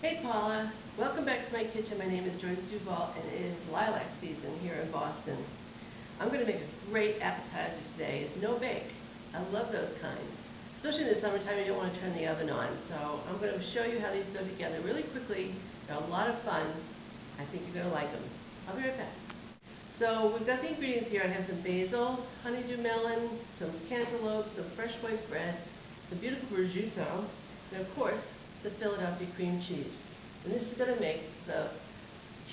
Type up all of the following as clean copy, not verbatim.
Hey Paula, welcome back to my kitchen. My name is Joyce Duvall and it is lilac season here in Boston. I'm going to make a great appetizer today. It's no bake. I love those kinds. Especially in the summertime, you don't want to turn the oven on. So I'm going to show you how these go together really quickly. They're a lot of fun. I think you're going to like them. I'll be right back. So we've got the ingredients here. I have some basil, honeydew melon, some cantaloupe, some fresh white bread, some beautiful prosciutto, and of course, the Philadelphia cream cheese. And this is going to make the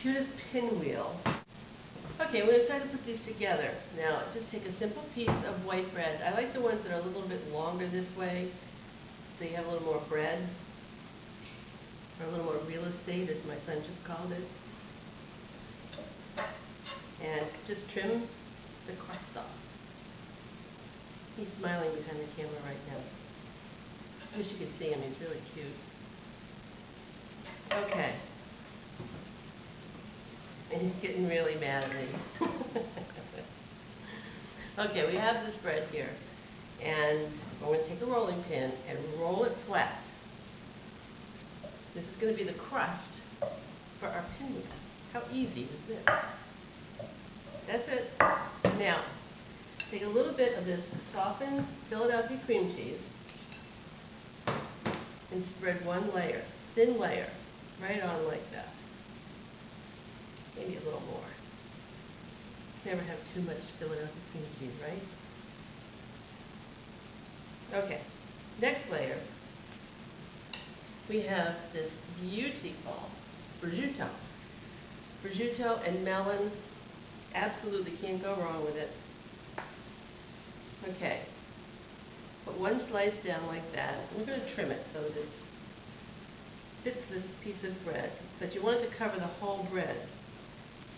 cutest pinwheel. Okay, we're going to start to put these together. Now, just take a simple piece of white bread. I like the ones that are a little bit longer this way, so you have a little more bread, or a little more real estate, as my son just called it. And just trim the crust off. He's smiling behind the camera right now. I wish you could see him. He's really cute. Okay. And he's getting really mad at me. Okay, we have this bread here. And we're going to take a rolling pin and roll it flat. This is going to be the crust for our pinwheel. How easy is this? That's it. Now, take a little bit of this softened Philadelphia cream cheese and spread one layer, thin layer, right on like that. Maybe a little more. Never have too much Philadelphia cream cheese, right? Okay, next layer, we have this beautiful prosciutto. Prosciutto and melon, absolutely can't go wrong with it. Okay, put one slice down like that. We're going to trim it so that it fits this piece of bread, but you want it to cover the whole bread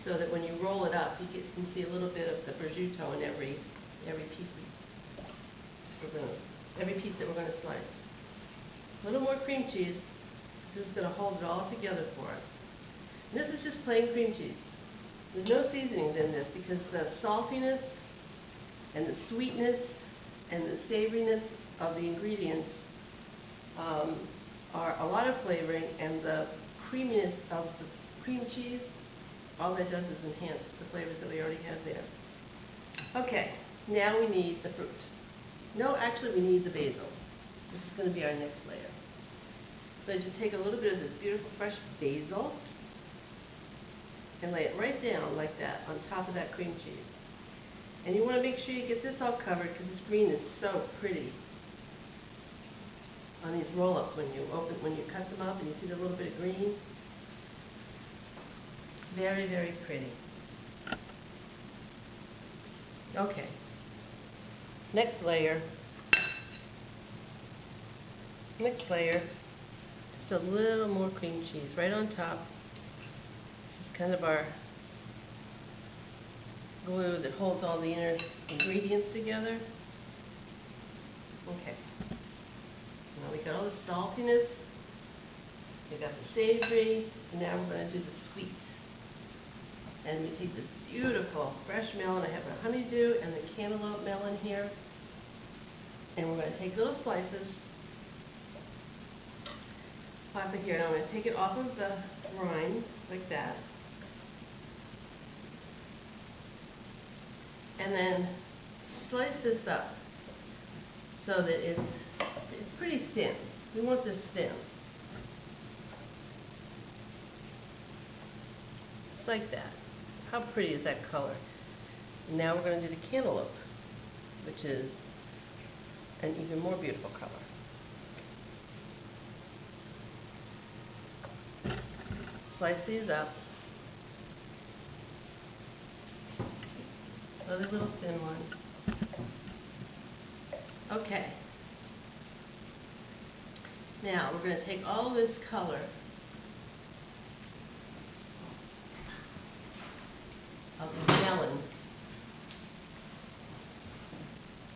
so that when you roll it up, you can see a little bit of the prosciutto in every piece that we're going to slice. A little more cream cheese. This is going to hold it all together for us. And this is just plain cream cheese. There's no seasonings in this because the saltiness and the sweetness and the savoriness of the ingredients are a lot of flavoring, and the creaminess of the cream cheese, all that does is enhance the flavors that we already have there. Okay, now we need the fruit. No, actually we need the basil. This is going to be our next layer. So just take a little bit of this beautiful fresh basil and lay it right down like that on top of that cream cheese. And you want to make sure you get this all covered because this green is so pretty on these roll-ups when you cut them up and you see the little bit of green. Very, very pretty. Okay. Next layer. Just a little more cream cheese right on top. This is kind of our glue that holds all the inner ingredients together. Okay. Now we got all the saltiness, we got the savory, and now we're going to do the sweet. And we take this beautiful fresh melon. I have a honeydew and the cantaloupe melon here. And we're going to take little slices. Pop it here, and I'm going to take it off of the rind like that. And then slice this up so that it's pretty thin. We want this thin. Just like that. How pretty is that color? And now we're going to do the cantaloupe, which is an even more beautiful color. Slice these up. Another little thin one. Okay. Now we're going to take all this color of the melon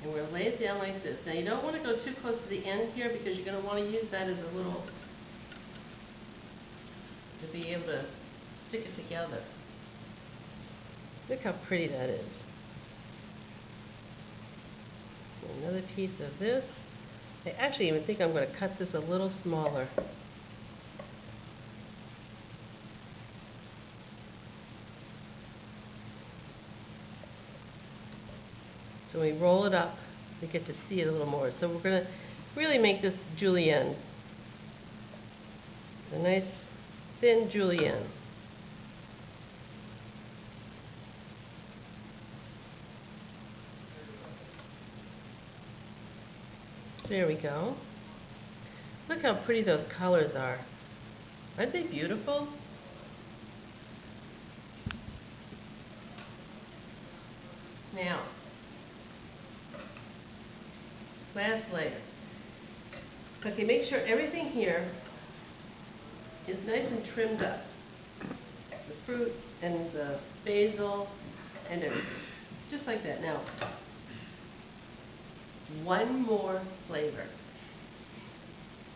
and we're going to lay it down like this. Now you don't want to go too close to the end here because you're going to want to use that as a little, to be able to stick it together. Look how pretty that is. Another piece of this. I actually even think I'm going to cut this a little smaller. So when we roll it up, we get to see it a little more. So we're going to really make this julienne. A nice thin julienne. There we go. Look how pretty those colors are. Aren't they beautiful? Now, last layer. Okay, make sure everything here is nice and trimmed up. The fruit and the basil and everything. Just like that. Now, one more flavor.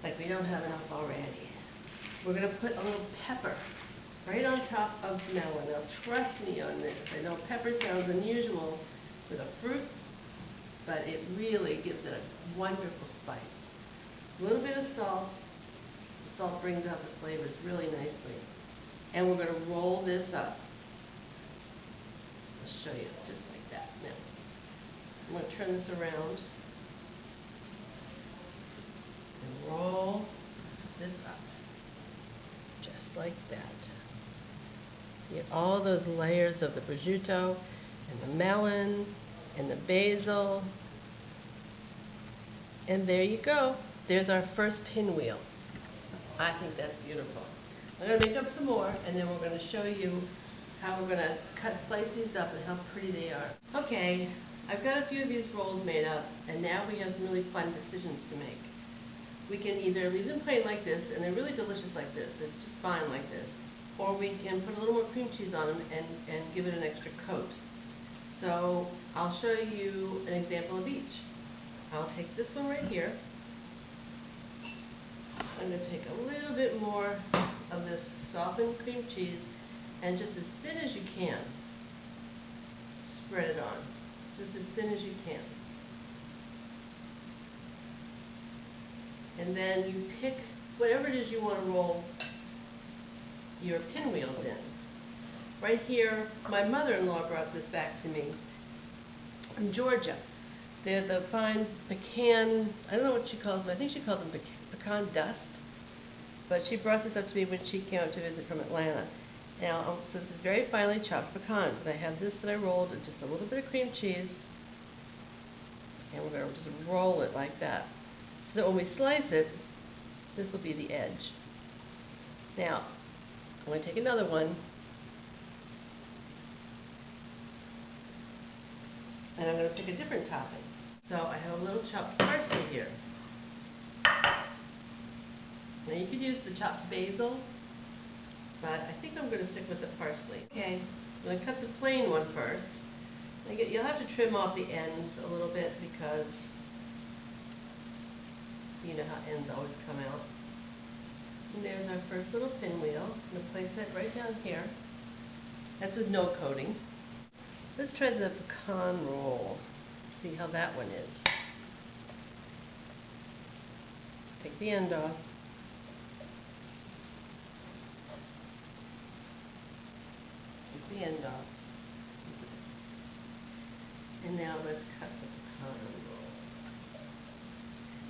Like we don't have enough already. We're going to put a little pepper right on top of melon. Now trust me on this. I know pepper sounds unusual with a fruit, but it really gives it a wonderful spice. A little bit of salt. The salt brings out the flavors really nicely. And we're going to roll this up. I'll show you just like that. Now, I'm going to turn this around and roll this up. Just like that. You get all those layers of the prosciutto and the melon and the basil. And there you go. There's our first pinwheel. I think that's beautiful. I'm going to make up some more, and then we're going to show you how we're going to slice these up and how pretty they are. Okay, I've got a few of these rolls made up, and now we have some really fun decisions to make. We can either leave them plain like this, and they're really delicious like this. It's just fine like this. Or we can put a little more cream cheese on them and give it an extra coat. So I'll show you an example of each. I'll take this one right here. I'm going to take a little bit more of this softened cream cheese and just as thin as you can, spread it on. Just as thin as you can. And then you pick whatever it is you want to roll your pinwheels in. Right here, my mother-in-law brought this back to me from Georgia. They're the fine pecan, I don't know what she calls them, I think she calls them pecan dust. But she brought this up to me when she came out to visit from Atlanta. Now, so this is very finely chopped pecans. And I have this that I rolled with just a little bit of cream cheese. And we're going to just roll it like that. So that when we slice it, this will be the edge. Now, I'm going to take another one. And I'm going to pick a different topping. So I have a little chopped parsley here. Now you could use the chopped basil, but I think I'm going to stick with the parsley. Okay, I'm going to cut the plain one first. You'll have to trim off the ends a little bit because you know how ends always come out. And there's our first little pinwheel. I'm going to place that right down here. That's with no coating. Let's try the pecan roll. See how that one is. Take the end off. Take the end off. And now let's cut the pecan roll.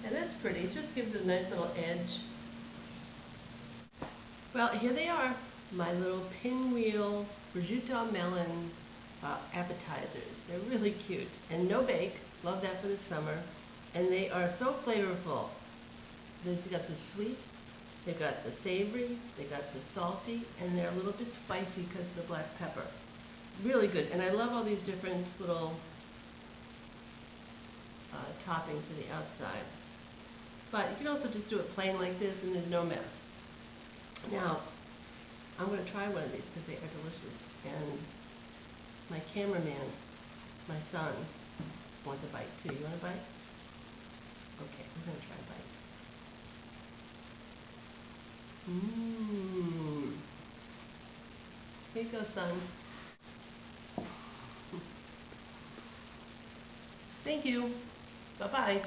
And that's pretty. It just gives it a nice little edge. Well, here they are. My little pinwheel prosciutto melon appetizers. They're really cute. And no bake. Love that for the summer. And they are so flavorful. They've got the sweet, they've got the savory, they've got the salty, and they're a little bit spicy because of the black pepper. Really good. And I love all these different little toppings to the outside. But you can also just do it plain like this and there's no mess. Now, I'm going to try one of these because they are delicious. And my cameraman, my son, wants a bite too. You want a bite? Okay, I'm going to try a bite. Mmm. Here you go, son. Thank you. Bye-bye.